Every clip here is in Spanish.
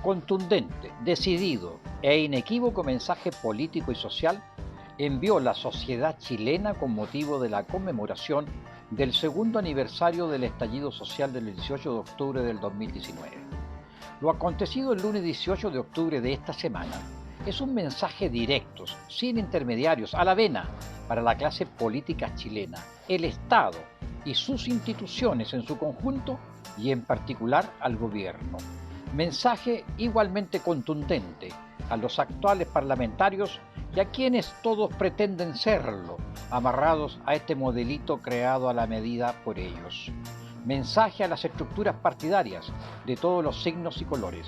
Contundente, decidido e inequívoco mensaje político y social envió la sociedad chilena con motivo de la conmemoración del segundo aniversario del estallido social del 18 de octubre del 2019. Lo acontecido el lunes 18 de octubre de esta semana es un mensaje directo, sin intermediarios, a la vena, para la clase política chilena, el Estado y sus instituciones en su conjunto y en particular al gobierno. Mensaje igualmente contundente a los actuales parlamentarios y a quienes todos pretenden serlo, amarrados a este modelito creado a la medida por ellos. Mensaje a las estructuras partidarias de todos los signos y colores.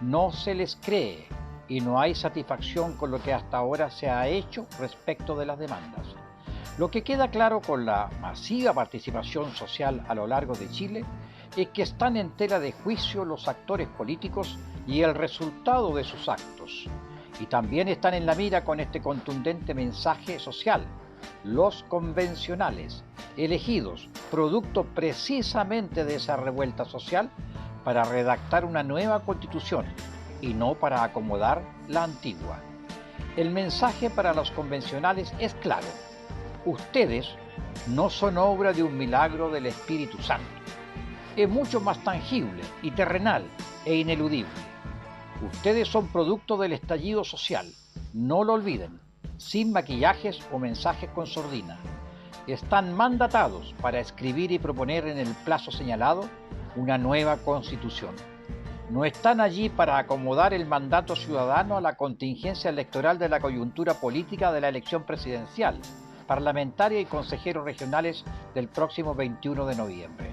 No se les cree y no hay satisfacción con lo que hasta ahora se ha hecho respecto de las demandas. Lo que queda claro con la masiva participación social a lo largo de Chile es que están en tela de juicio los actores políticos y el resultado de sus actos. Y también están en la mira con este contundente mensaje social, los convencionales, elegidos, producto precisamente de esa revuelta social, para redactar una nueva constitución y no para acomodar la antigua. El mensaje para los convencionales es claro. Ustedes no son obra de un milagro del Espíritu Santo. Es mucho más tangible y terrenal e ineludible. Ustedes son producto del estallido social, no lo olviden, sin maquillajes o mensajes con sordina. Están mandatados para escribir y proponer en el plazo señalado una nueva constitución. No están allí para acomodar el mandato ciudadano a la contingencia electoral de la coyuntura política de la elección presidencial, parlamentaria y consejeros regionales del próximo 21 de noviembre.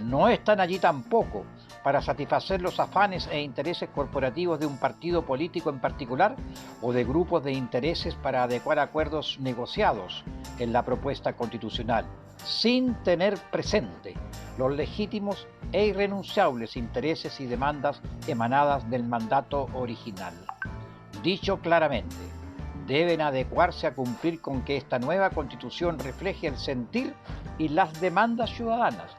No están allí tampoco para satisfacer los afanes e intereses corporativos de un partido político en particular o de grupos de intereses para adecuar acuerdos negociados en la propuesta constitucional, sin tener presente los legítimos e irrenunciables intereses y demandas emanadas del mandato original. Dicho claramente, deben adecuarse a cumplir con que esta nueva constitución refleje el sentir y las demandas ciudadanas,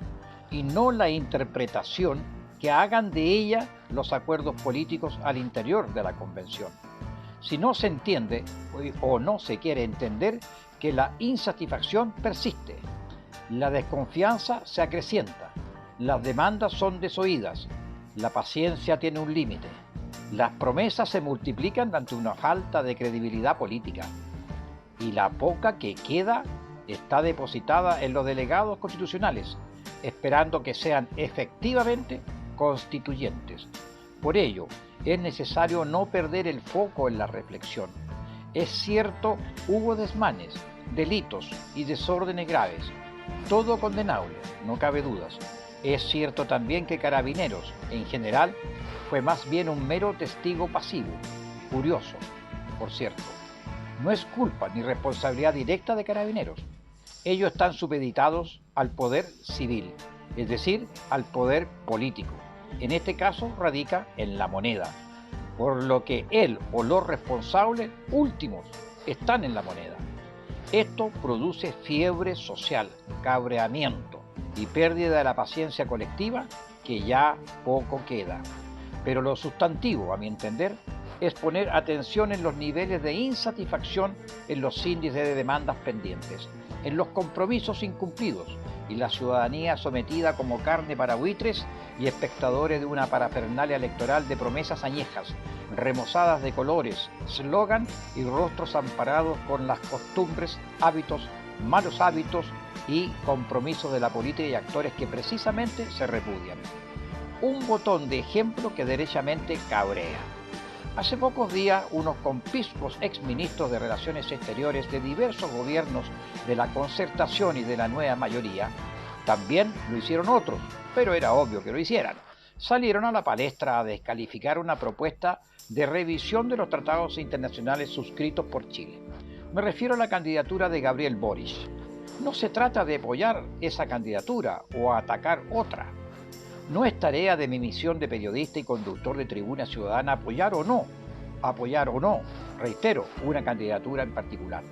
y no la interpretación que hagan de ella los acuerdos políticos al interior de la convención. Si no se entiende o no se quiere entender que la insatisfacción persiste, la desconfianza se acrecienta, las demandas son desoídas, la paciencia tiene un límite, las promesas se multiplican ante una falta de credibilidad política y la poca que queda está depositada en los delegados constitucionales, esperando que sean efectivamente constituyentes. Por ello, es necesario no perder el foco en la reflexión. Es cierto, hubo desmanes, delitos y desórdenes graves, todo condenable, no cabe dudas. Es cierto también que Carabineros, en general, fue más bien un mero testigo pasivo, curioso, por cierto. No es culpa ni responsabilidad directa de Carabineros. Ellos están supeditados al poder civil, es decir, al poder político. En este caso radica en la moneda, por lo que él o los responsables últimos están en la moneda. Esto produce fiebre social, cabreamiento y pérdida de la paciencia colectiva, que ya poco queda. Pero lo sustantivo, a mi entender, es poner atención en los niveles de insatisfacción, en los índices de demandas pendientes, en los compromisos incumplidos y la ciudadanía sometida como carne para buitres y espectadores de una parafernalia electoral de promesas añejas, remozadas de colores, eslogan y rostros amparados con las costumbres, hábitos, malos hábitos y compromisos de la política y actores que precisamente se repudian. Un botón de ejemplo que derechamente cabrea. Hace pocos días, unos conspicuos exministros de Relaciones Exteriores de diversos gobiernos de la Concertación y de la nueva mayoría, también lo hicieron otros, pero era obvio que lo hicieran, salieron a la palestra a descalificar una propuesta de revisión de los tratados internacionales suscritos por Chile. Me refiero a la candidatura de Gabriel Boric. No se trata de apoyar esa candidatura o atacar otra. No es tarea de mi misión de periodista y conductor de Tribuna Ciudadana apoyar o no, reitero, una candidatura en particular,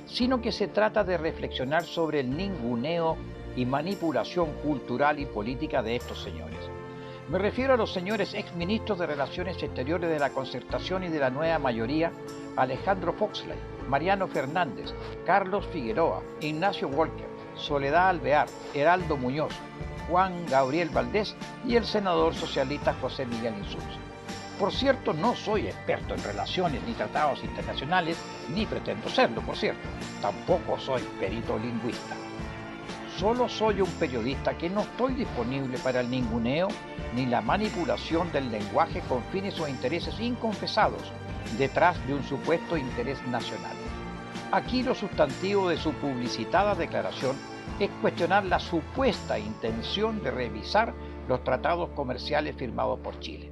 sino que se trata de reflexionar sobre el ninguneo y manipulación cultural y política de estos señores. Me refiero a los señores exministros de Relaciones Exteriores de la Concertación y de la Nueva Mayoría, Alejandro Foxley, Mariano Fernández, Carlos Figueroa, Ignacio Walker, Soledad Alvear, Heraldo Muñoz, Juan Gabriel Valdés y el senador socialista José Miguel Insulza. Por cierto, no soy experto en relaciones ni tratados internacionales, ni pretendo serlo, por cierto. Tampoco soy perito lingüista. Solo soy un periodista que no estoy disponible para el ninguneo ni la manipulación del lenguaje con fines o intereses inconfesados detrás de un supuesto interés nacional. Aquí lo sustantivo de su publicitada declaración es cuestionar la supuesta intención de revisar los tratados comerciales firmados por Chile.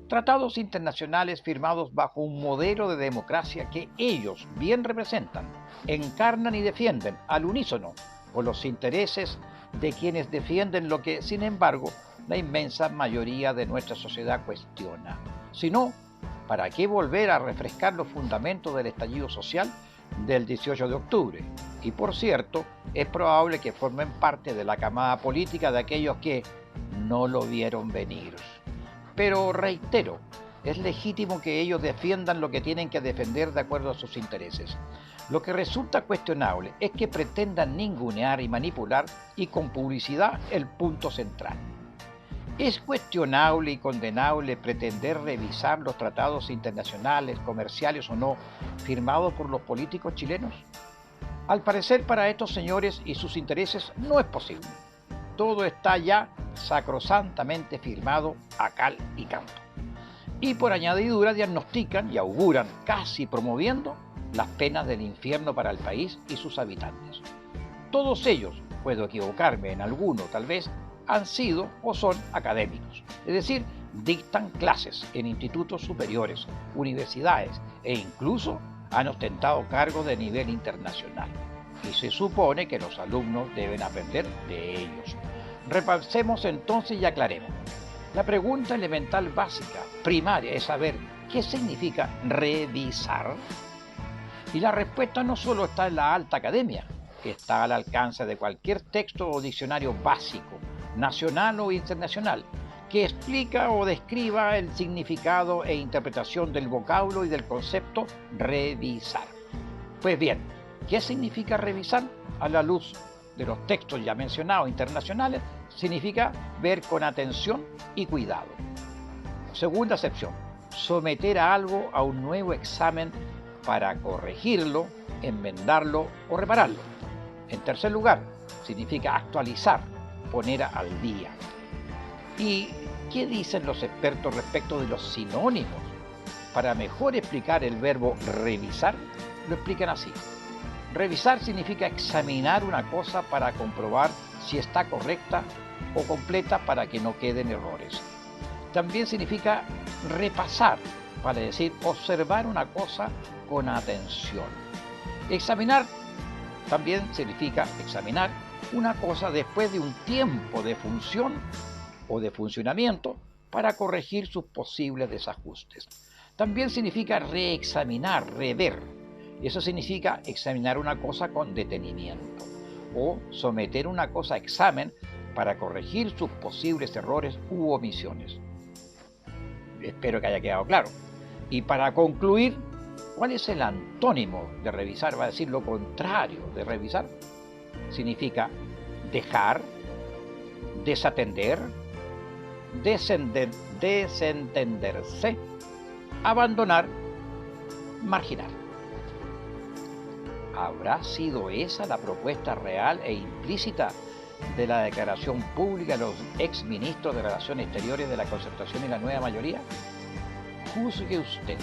Tratados internacionales firmados bajo un modelo de democracia que ellos bien representan, encarnan y defienden al unísono con los intereses de quienes defienden lo que, sin embargo, la inmensa mayoría de nuestra sociedad cuestiona. Si no, ¿para qué volver a refrescar los fundamentos del estallido social del 18 de octubre? Y por cierto, es probable que formen parte de la camada política de aquellos que no lo vieron venir. Pero reitero, es legítimo que ellos defiendan lo que tienen que defender de acuerdo a sus intereses. Lo que resulta cuestionable es que pretendan ningunear y manipular y con publicidad el punto central. ¿Es cuestionable y condenable pretender revisar los tratados internacionales, comerciales o no, firmados por los políticos chilenos? Al parecer, para estos señores y sus intereses no es posible. Todo está ya sacrosantamente firmado a cal y canto. Y por añadidura diagnostican y auguran, casi promoviendo, las penas del infierno para el país y sus habitantes. Todos ellos, puedo equivocarme en alguno tal vez, han sido o son académicos, es decir, dictan clases en institutos superiores, universidades e incluso han ostentado cargos de nivel internacional. Y se supone que los alumnos deben aprender de ellos. Repasemos entonces y aclaremos. La pregunta elemental básica, primaria, es saber qué significa revisar. Y la respuesta no solo está en la alta academia, que está al alcance de cualquier texto o diccionario básico, nacional o internacional, que explica o describa el significado e interpretación del vocablo y del concepto revisar. Pues bien, ¿qué significa revisar? A la luz de los textos ya mencionados internacionales, significa ver con atención y cuidado. Segunda acepción, someter a algo a un nuevo examen para corregirlo, enmendarlo o repararlo. En tercer lugar, significa actualizar, poner al día. ¿Y qué dicen los expertos respecto de los sinónimos? Para mejor explicar el verbo revisar, lo explican así. Revisar significa examinar una cosa para comprobar si está correcta o completa para que no queden errores. También significa repasar, para decir observar una cosa con atención. Examinar también significa examinar una cosa después de un tiempo de función o de funcionamiento para corregir sus posibles desajustes. También significa reexaminar, rever. Eso significa examinar una cosa con detenimiento o someter una cosa a examen para corregir sus posibles errores u omisiones. Espero que haya quedado claro. Y para concluir, ¿cuál es el antónimo de revisar? Va a decir lo contrario de revisar. Significa dejar, desatender, desentenderse, abandonar, marginar. ¿Habrá sido esa la propuesta real e implícita de la declaración pública de los exministros de Relaciones Exteriores de la Concertación y la Nueva Mayoría? Juzgue usted.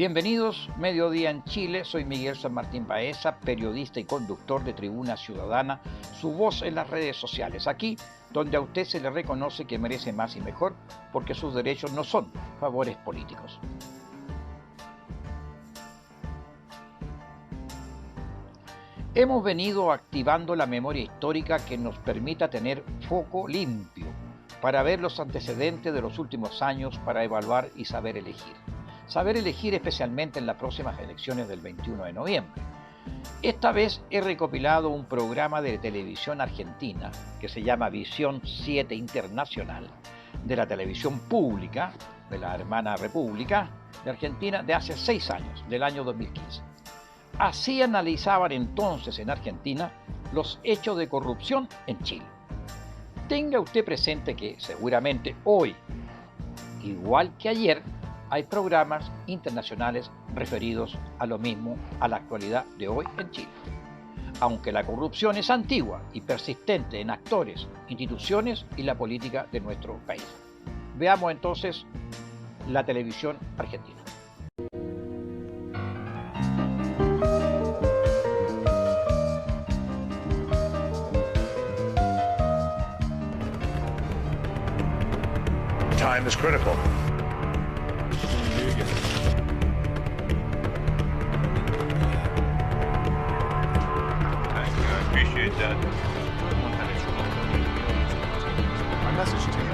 Bienvenidos, Mediodía en Chile, soy Miguel San Martín Baeza, periodista y conductor de Tribuna Ciudadana, su voz en las redes sociales, aquí donde a usted se le reconoce que merece más y mejor, porque sus derechos no son favores políticos. Hemos venido activando la memoria histórica que nos permita tener foco limpio para ver los antecedentes de los últimos años, para evaluar y saber elegir. Saber elegir especialmente en las próximas elecciones del 21 de noviembre. Esta vez he recopilado un programa de televisión argentina que se llama Visión 7 Internacional, de la televisión pública, de la hermana República de Argentina, de hace 6 años, del año 2015. Así analizaban entonces en Argentina los hechos de corrupción en Chile. Tenga usted presente que seguramente hoy, igual que ayer, hay programas internacionales referidos a lo mismo, a la actualidad de hoy en Chile. Aunque la corrupción es antigua y persistente en actores, instituciones y la política de nuestro país. Veamos entonces la televisión argentina. Time is critical. That. My message to you.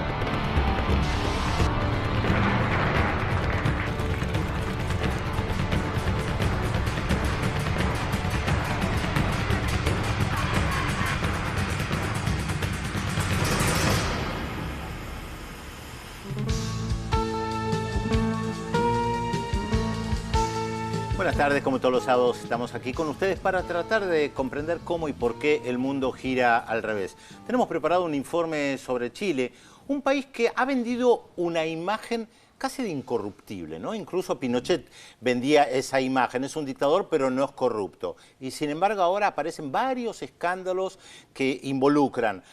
Buenas tardes, como todos los sábados estamos aquí con ustedes para tratar de comprender cómo y por qué el mundo gira al revés. Tenemos preparado un informe sobre Chile, un país que ha vendido una imagen casi de incorruptible, ¿no? Incluso Pinochet vendía esa imagen, es un dictador pero no es corrupto. Y sin embargo ahora aparecen varios escándalos que involucran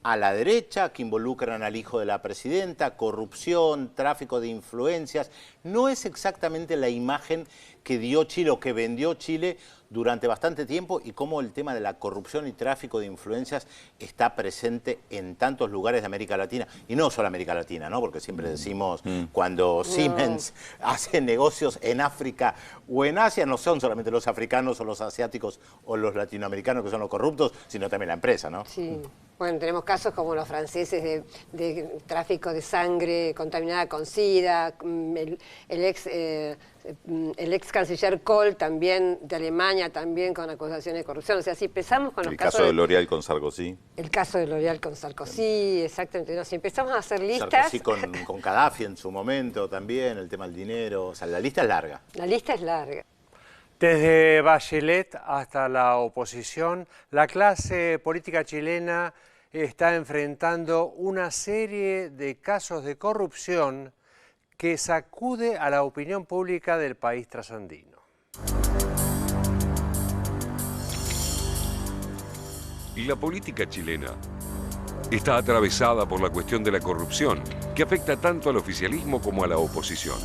a la derecha, que involucran al hijo de la presidenta, corrupción, tráfico de influencias. No es exactamente la imagen que dio Chile o que vendió Chile durante bastante tiempo, y cómo el tema de la corrupción y tráfico de influencias está presente en tantos lugares de América Latina, y no solo América Latina, ¿no? Porque siempre decimos cuando Siemens hace negocios en África o en Asia, no son solamente los africanos o los asiáticos o los latinoamericanos que son los corruptos, sino también la empresa, ¿no? Sí. Bueno, tenemos casos como los franceses de tráfico de sangre contaminada con SIDA, el ex canciller Kohl también de Alemania, también con acusaciones de corrupción. O sea, si empezamos con los casos... El caso de L'Oréal con Sarkozy. El caso de L'Oréal con Sarkozy, exactamente. No, si empezamos a hacer listas... Sarkozy con Gaddafi en su momento también, el tema del dinero. O sea, la lista es larga. La lista es larga. Desde Bachelet hasta la oposición, la clase política chilena está enfrentando una serie de casos de corrupción que sacude a la opinión pública del país trasandino. Y la política chilena está atravesada por la cuestión de la corrupción, que afecta tanto al oficialismo como a la oposición.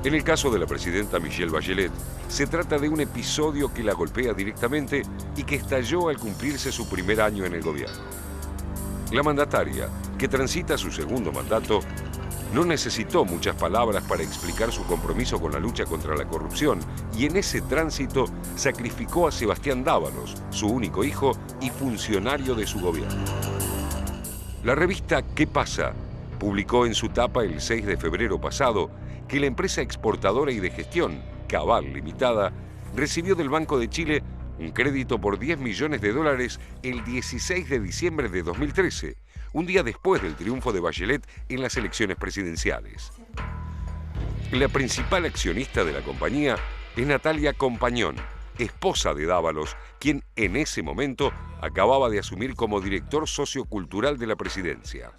En el caso de la presidenta Michelle Bachelet, se trata de un episodio que la golpea directamente y que estalló al cumplirse su primer año en el gobierno. La mandataria, que transita su segundo mandato, no necesitó muchas palabras para explicar su compromiso con la lucha contra la corrupción, y en ese tránsito sacrificó a Sebastián Dávalos, su único hijo y funcionario de su gobierno. La revista ¿Qué pasa? Publicó en su tapa el 6 de febrero pasado que la empresa exportadora y de gestión, Cabal Limitada, recibió del Banco de Chile un crédito por $10 millones el 16 de diciembre de 2013, un día después del triunfo de Bachelet en las elecciones presidenciales. La principal accionista de la compañía es Natalia Compañón, esposa de Dávalos, quien en ese momento acababa de asumir como director sociocultural de la presidencia.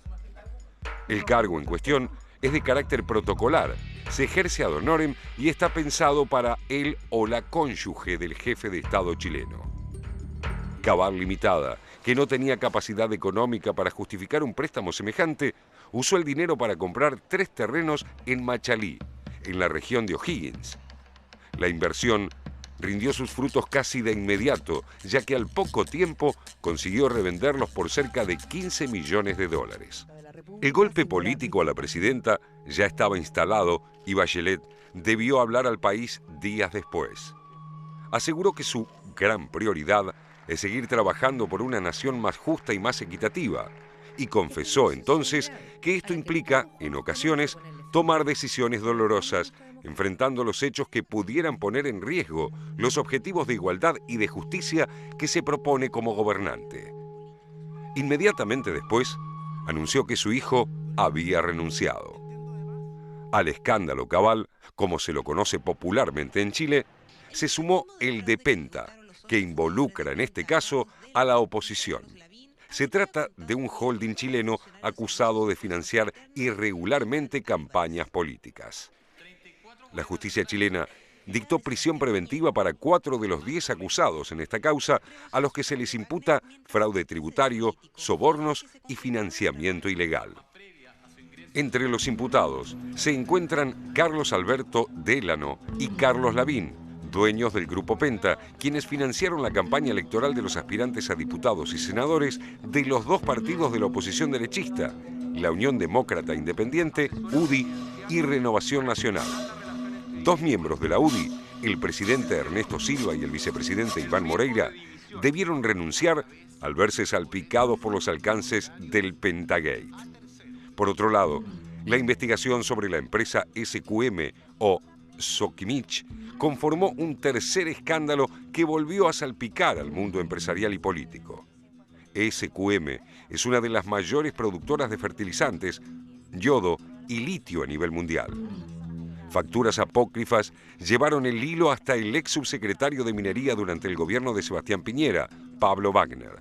El cargo en cuestión es de carácter protocolar, se ejerce ad honorem y está pensado para él o la cónyuge del jefe de Estado chileno. Cabal Limitada, que no tenía capacidad económica para justificar un préstamo semejante, usó el dinero para comprar 3 terrenos en Machalí, en la región de O'Higgins, La inversión rindió sus frutos casi de inmediato, ya que al poco tiempo consiguió revenderlos por cerca de 15 millones de dólares. El golpe político a la presidenta ya estaba instalado y Bachelet debió hablar al país días después. Aseguró que su gran prioridad es seguir trabajando por una nación más justa y más equitativa, y confesó entonces que esto implica, en ocasiones, tomar decisiones dolorosas, enfrentando los hechos que pudieran poner en riesgo los objetivos de igualdad y de justicia que se propone como gobernante. Inmediatamente después, anunció que su hijo había renunciado. Al escándalo cabal, como se lo conoce popularmente en Chile, se sumó el de Penta, que involucra en este caso a la oposición. Se trata de un holding chileno acusado de financiar irregularmente campañas políticas. La justicia chilena dictó prisión preventiva para 4 de los 10 acusados en esta causa, a los que se les imputa fraude tributario, sobornos y financiamiento ilegal. Entre los imputados se encuentran Carlos Alberto Delano y Carlos Lavín, dueños del Grupo Penta, quienes financiaron la campaña electoral de los aspirantes a diputados y senadores de los 2 partidos de la oposición derechista, la Unión Demócrata Independiente, UDI, y Renovación Nacional. 2 miembros de la UDI, el presidente Ernesto Silva y el vicepresidente Iván Moreira, debieron renunciar al verse salpicados por los alcances del Pentagate. Por otro lado, la investigación sobre la empresa SQM o Sokimich conformó un tercer escándalo que volvió a salpicar al mundo empresarial y político. SQM es una de las mayores productoras de fertilizantes, yodo y litio a nivel mundial. Facturas apócrifas llevaron el hilo hasta el ex subsecretario de Minería durante el gobierno de Sebastián Piñera, Pablo Wagner.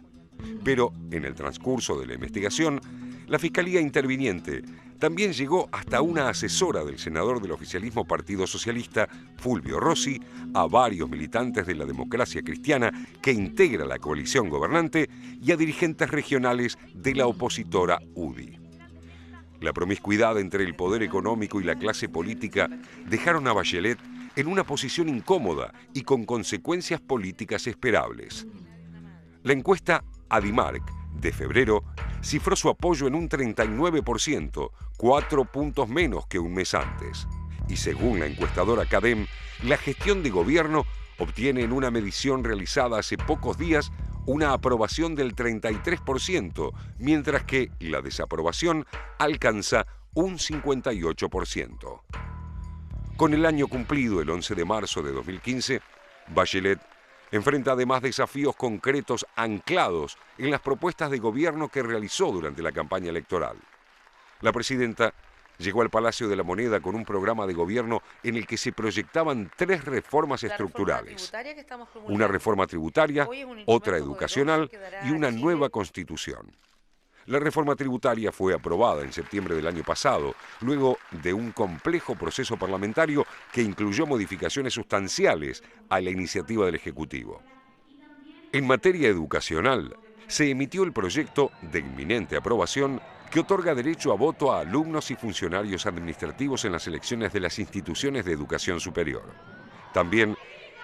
Pero en el transcurso de la investigación, la Fiscalía interviniente también llegó hasta una asesora del senador del oficialismo Partido Socialista, Fulvio Rossi, a varios militantes de la Democracia Cristiana que integra la coalición gobernante y a dirigentes regionales de la opositora UDI. La promiscuidad entre el poder económico y la clase política dejaron a Bachelet en una posición incómoda y con consecuencias políticas esperables. La encuesta Adimark de febrero cifró su apoyo en un 39%, 4 puntos menos que un mes antes. Y según la encuestadora CADEM, la gestión de gobierno obtiene en una medición realizada hace pocos días una aprobación del 33%, mientras que la desaprobación alcanza un 58%. Con el año cumplido el 11 de marzo de 2015, Bachelet enfrenta además desafíos concretos anclados en las propuestas de gobierno que realizó durante la campaña electoral. La presidenta llegó al Palacio de la Moneda con un programa de gobierno en el que se proyectaban 3 reformas estructurales: una reforma tributaria, otra educacional y una nueva constitución. La reforma tributaria fue aprobada en septiembre del año pasado, luego de un complejo proceso parlamentario que incluyó modificaciones sustanciales a la iniciativa del Ejecutivo. En materia educacional, se emitió el proyecto de inminente aprobación que otorga derecho a voto a alumnos y funcionarios administrativos en las elecciones de las instituciones de educación superior. También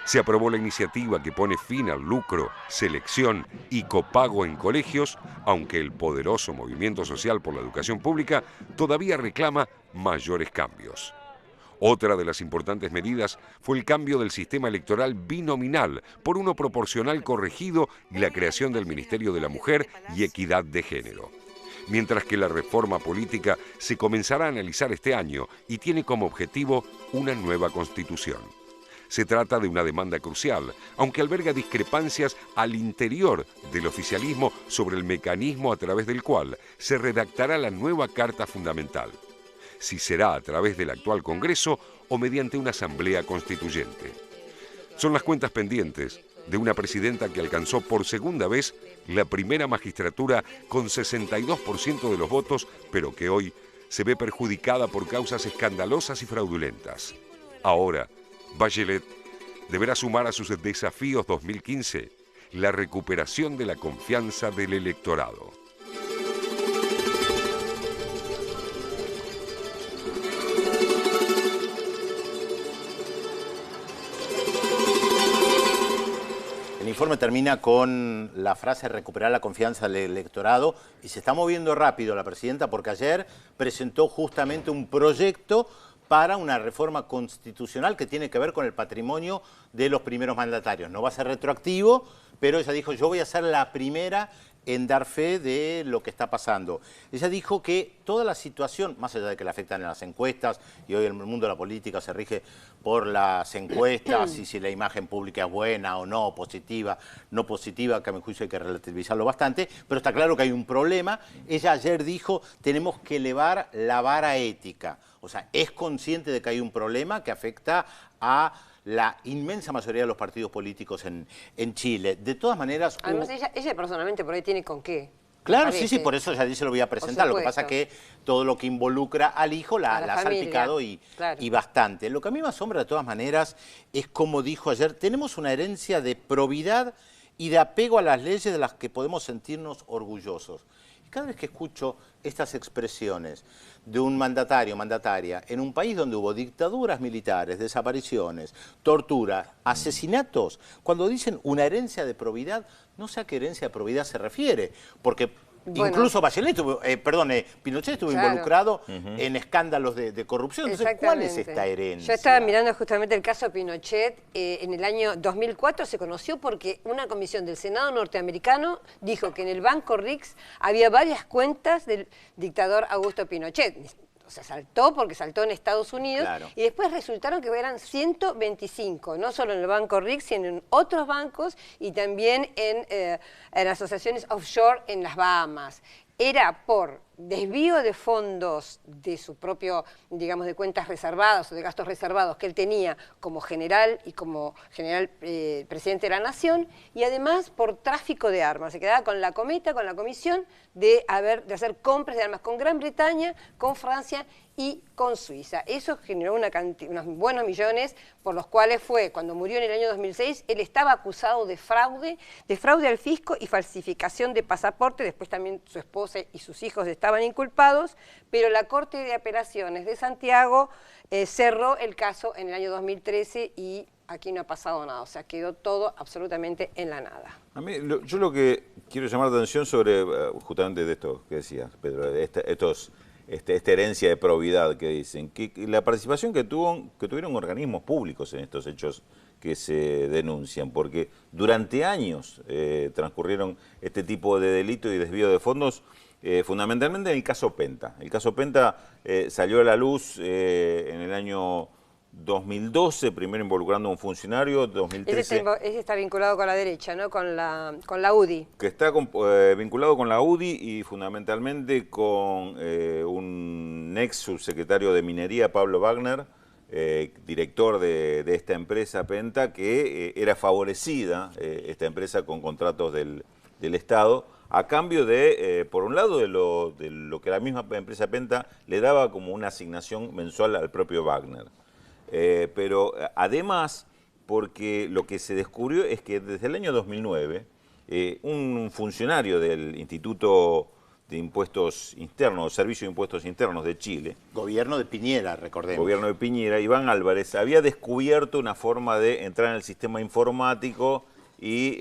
se aprobó la iniciativa que pone fin al lucro, selección y copago en colegios, aunque el poderoso movimiento social por la educación pública todavía reclama mayores cambios. Otra de las importantes medidas fue el cambio del sistema electoral binominal por uno proporcional corregido y la creación del Ministerio de la Mujer y Equidad de Género. Mientras que la reforma política se comenzará a analizar este año y tiene como objetivo una nueva constitución. Se trata de una demanda crucial, aunque alberga discrepancias al interior del oficialismo sobre el mecanismo a través del cual se redactará la nueva Carta Fundamental. Si será a través del actual Congreso o mediante una asamblea constituyente. Son las cuentas pendientes de una presidenta que alcanzó por segunda vez la primera magistratura con 62% de los votos, pero que hoy se ve perjudicada por causas escandalosas y fraudulentas. Ahora, Bachelet deberá sumar a sus desafíos 2015 la recuperación de la confianza del electorado. informe termina con la frase recuperar la confianza del electorado y se está moviendo rápido la presidenta porque ayer presentó justamente un proyecto para una reforma constitucional que tiene que ver con el patrimonio de los primeros mandatarios. No va a ser retroactivo, pero ella dijo, yo voy a ser la primera en dar fe de lo que está pasando. Ella dijo que toda la situación, más allá de que le afectan en las encuestas, y hoy el mundo de la política se rige por las encuestas, y si la imagen pública es buena o no, positiva, no positiva, que a mi juicio hay que relativizarlo bastante, pero está claro que hay un problema. Ella ayer dijo, tenemos que elevar la vara ética. O sea, es consciente de que hay un problema que afecta a la inmensa mayoría de los partidos políticos en Chile. De todas maneras... Además, ella personalmente por ahí tiene con qué. Claro, sí, por eso ya dice lo voy a presentar. Lo que pasa es que todo lo que involucra al hijo la ha salpicado y bastante. Lo que a mí me asombra de todas maneras es como dijo ayer, tenemos una herencia de probidad y de apego a las leyes de las que podemos sentirnos orgullosos. Y cada vez que escucho estas expresiones de un mandatario, mandataria, en un país donde hubo dictaduras militares, desapariciones, torturas, asesinatos, cuando dicen una herencia de probidad, no sé a qué herencia de probidad se refiere, porque incluso Bachelet Pinochet estuvo involucrado en escándalos de corrupción. Entonces, ¿cuál es esta herencia? Yo estaba mirando justamente el caso Pinochet. En el año 2004 se conoció porque una comisión del Senado norteamericano dijo que en el Banco Rix había varias cuentas del dictador Augusto Pinochet. O sea, saltó porque saltó en Estados Unidos y después resultaron que eran 125, no solo en el Banco Rix, sino en otros bancos y también en asociaciones offshore en las Bahamas. Era por desvío de fondos de su propio, digamos, de cuentas reservadas o de gastos reservados que él tenía como general y como general presidente de la Nación, y además por tráfico de armas. Se quedaba con la cometa, con la comisión de hacer compras de armas con Gran Bretaña, con Francia y con Suiza. Eso generó unos buenos millones, por los cuales cuando murió en el año 2006, él estaba acusado de fraude al fisco y falsificación de pasaporte. Después también su esposa y sus hijos estaban inculpados, pero la Corte de Apelaciones de Santiago cerró el caso en el año 2013 y aquí no ha pasado nada, o sea, quedó todo absolutamente en la nada. A mí, yo lo que quiero llamar la atención sobre justamente de esto que decías, Pedro, esta herencia de probidad que dicen, que la participación que tuvieron organismos públicos en estos hechos que se denuncian, porque durante años transcurrieron este tipo de delito y desvío de fondos, fundamentalmente en el caso Penta. El caso Penta salió a la luz en el año 2012, primero involucrando a un funcionario, 2013... Ese está vinculado con la derecha, ¿no? Con la UDI. Que está vinculado con la UDI y fundamentalmente con un ex subsecretario de Minería, Pablo Wagner, director de esta empresa Penta, que era favorecida, esta empresa, con contratos del Estado, a cambio de, por un lado, de lo que la misma empresa Penta le daba como una asignación mensual al propio Wagner. Pero además, porque lo que se descubrió es que desde el año 2009, un funcionario del Instituto de Impuestos Internos, Servicio de Impuestos Internos de Chile. Gobierno de Piñera, recordemos. Gobierno de Piñera, Iván Álvarez, había descubierto una forma de entrar en el sistema informático y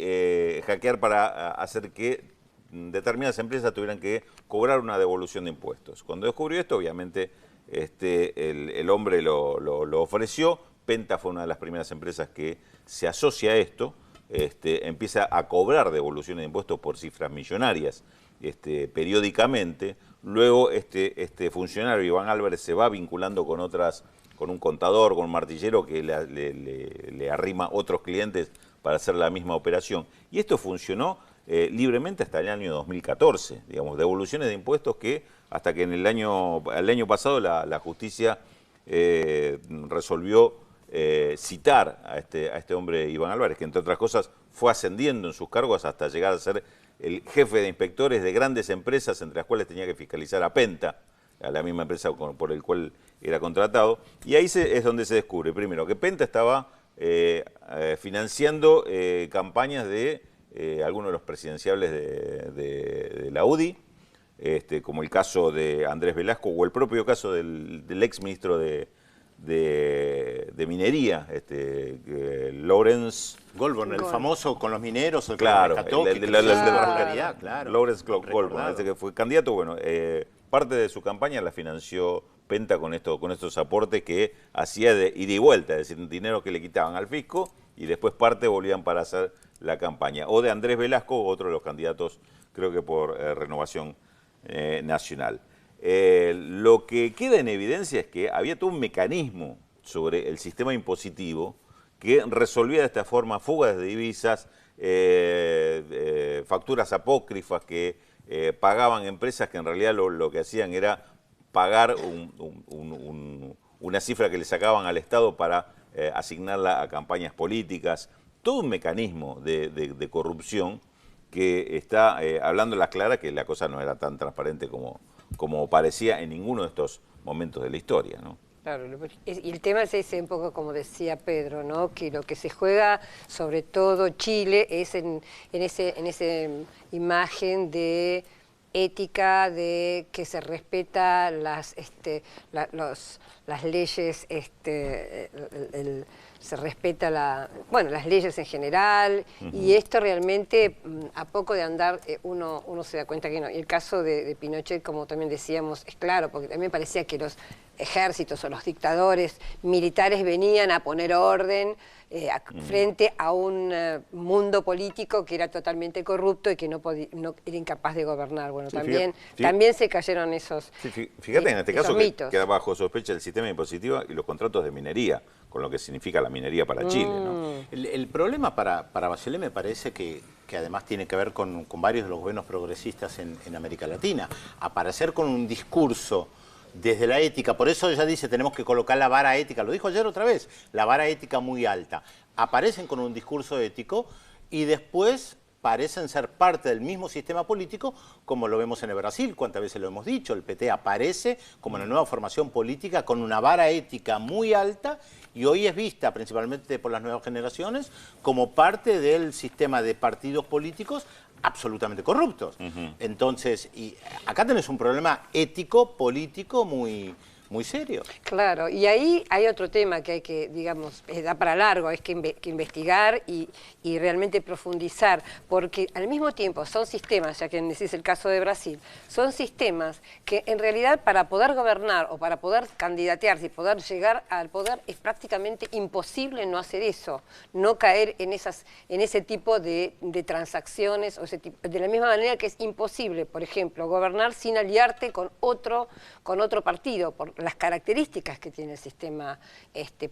hackear para hacer que determinadas empresas tuvieran que cobrar una devolución de impuestos. Cuando descubrió esto, obviamente, el hombre lo ofreció. Penta fue una de las primeras empresas que se asocia a esto, empieza a cobrar devoluciones de impuestos por cifras millonarias periódicamente. Luego este funcionario, Iván Álvarez, se va vinculando con un contador, con un martillero que le arrima otros clientes para hacer la misma operación. Y esto funcionó libremente hasta el año 2014, digamos, devoluciones de impuestos que hasta que el año pasado la justicia resolvió citar a este hombre Iván Álvarez, que entre otras cosas fue ascendiendo en sus cargos hasta llegar a ser el jefe de inspectores de grandes empresas, entre las cuales tenía que fiscalizar a Penta, a la misma empresa por el cual era contratado. Y ahí es donde se descubre, primero, que Penta estaba financiando campañas de algunos de los presidenciables de la UDI, como el caso de Andrés Velasco o el propio caso del ex ministro de de minería, Lawrence Goldborn, el famoso con los mineros, el claro, que rescató, el que de la creció en claro. barbaridad, claro. Lawrence Goldborn, Recordado. ese que fue candidato, bueno, parte de su campaña la financió Penta con estos aportes que hacía de ida y vuelta, es decir, dinero que le quitaban al fisco y después parte volvían para hacer la campaña. O de Andrés Velasco, otro de los candidatos, creo que por Renovación Nacional. Lo que queda en evidencia es que había todo un mecanismo sobre el sistema impositivo que resolvía de esta forma fugas de divisas, facturas apócrifas que pagaban empresas que en realidad lo que hacían era pagar una cifra que le sacaban al Estado para asignarla a campañas políticas. Todo un mecanismo de corrupción que está hablando a las claras que la cosa no era tan transparente como parecía en ninguno de estos momentos de la historia, ¿no? Claro, y el tema es ese, un poco como decía Pedro, ¿no? Que lo que se juega, sobre todo Chile, es en esa imagen de ética, de que se respeta las leyes, se respeta las leyes en general, y esto realmente, a poco de andar, uno se da cuenta que no. Y el caso de Pinochet, como también decíamos, es claro, porque también parecía que los ejércitos o los dictadores militares venían a poner orden frente a un mundo político que era totalmente corrupto y que no era incapaz de gobernar. Bueno, Sí, también se cayeron esos Fíjate, en este caso mitos. queda bajo sospecha el sistema impositivo y los contratos de minería, con lo que significa la minería para Chile, ¿no? El problema para Bachelet me parece que además tiene que ver con varios de los gobiernos progresistas en América Latina. Aparecer con un discurso desde la ética, por eso ella dice tenemos que colocar la vara ética, lo dijo ayer otra vez, la vara ética muy alta. Aparecen con un discurso ético y después parecen ser parte del mismo sistema político, como lo vemos en el Brasil, cuántas veces lo hemos dicho, el PT aparece como una nueva formación política con una vara ética muy alta y hoy es vista principalmente por las nuevas generaciones como parte del sistema de partidos políticos absolutamente corruptos. Entonces, y acá tenés un problema ético, político muy serio. Claro, y ahí hay otro tema que hay que, digamos, da para largo, es que investigar y realmente profundizar, porque al mismo tiempo son sistemas, ya que decís el caso de Brasil, son sistemas que en realidad para poder gobernar o para poder candidatearse y poder llegar al poder es prácticamente imposible no hacer eso, no caer en ese tipo de transacciones, o de la misma manera que es imposible, por ejemplo, gobernar sin aliarte con otro partido, por las características que tiene el sistema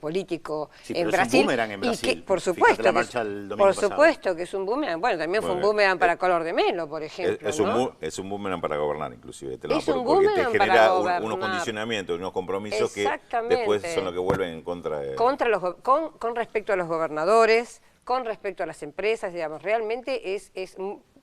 político en Brasil. Es un boomerang en Brasil. Y que, por supuesto, que es un boomerang. Bueno, también fue un boomerang para Color de Melo, por ejemplo. Es un boomerang para gobernar, inclusive. Porque te genera unos condicionamientos, unos compromisos que después son los que vuelven en contra de... Con respecto a los gobernadores, con respecto a las empresas, digamos, realmente es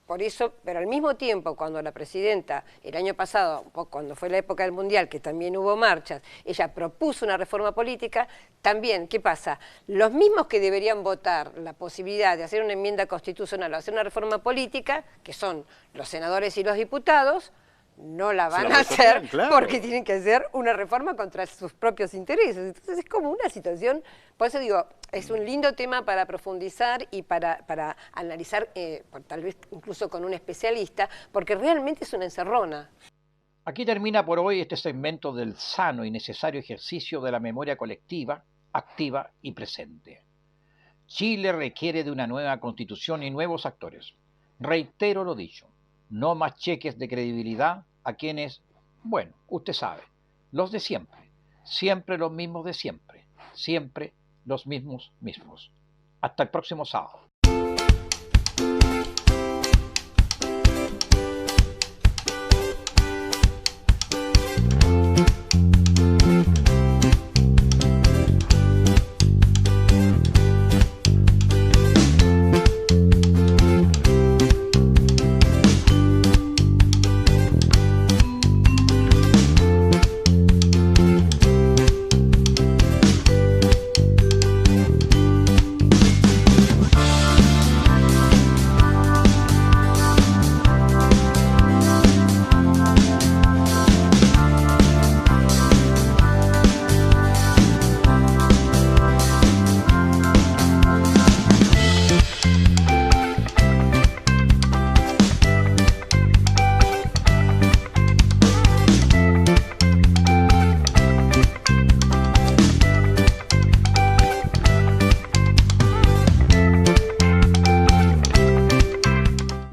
por eso, pero al mismo tiempo, cuando la presidenta, el año pasado, cuando fue la época del Mundial, que también hubo marchas, ella propuso una reforma política, también, ¿qué pasa? Los mismos que deberían votar la posibilidad de hacer una enmienda constitucional o hacer una reforma política, que son los senadores y los diputados, no la van a hacer porque tienen que hacer una reforma contra sus propios intereses. Entonces es como una situación, por eso digo, es un lindo tema para profundizar y para analizar, tal vez incluso con un especialista, porque realmente es una encerrona. Aquí termina por hoy este segmento del sano y necesario ejercicio de la memoria colectiva, activa y presente. Chile requiere de una nueva constitución y nuevos actores. Reitero lo dicho. No más cheques de credibilidad a quienes, bueno, usted sabe, los de siempre, siempre los mismos de siempre, siempre los mismos. Hasta el próximo sábado.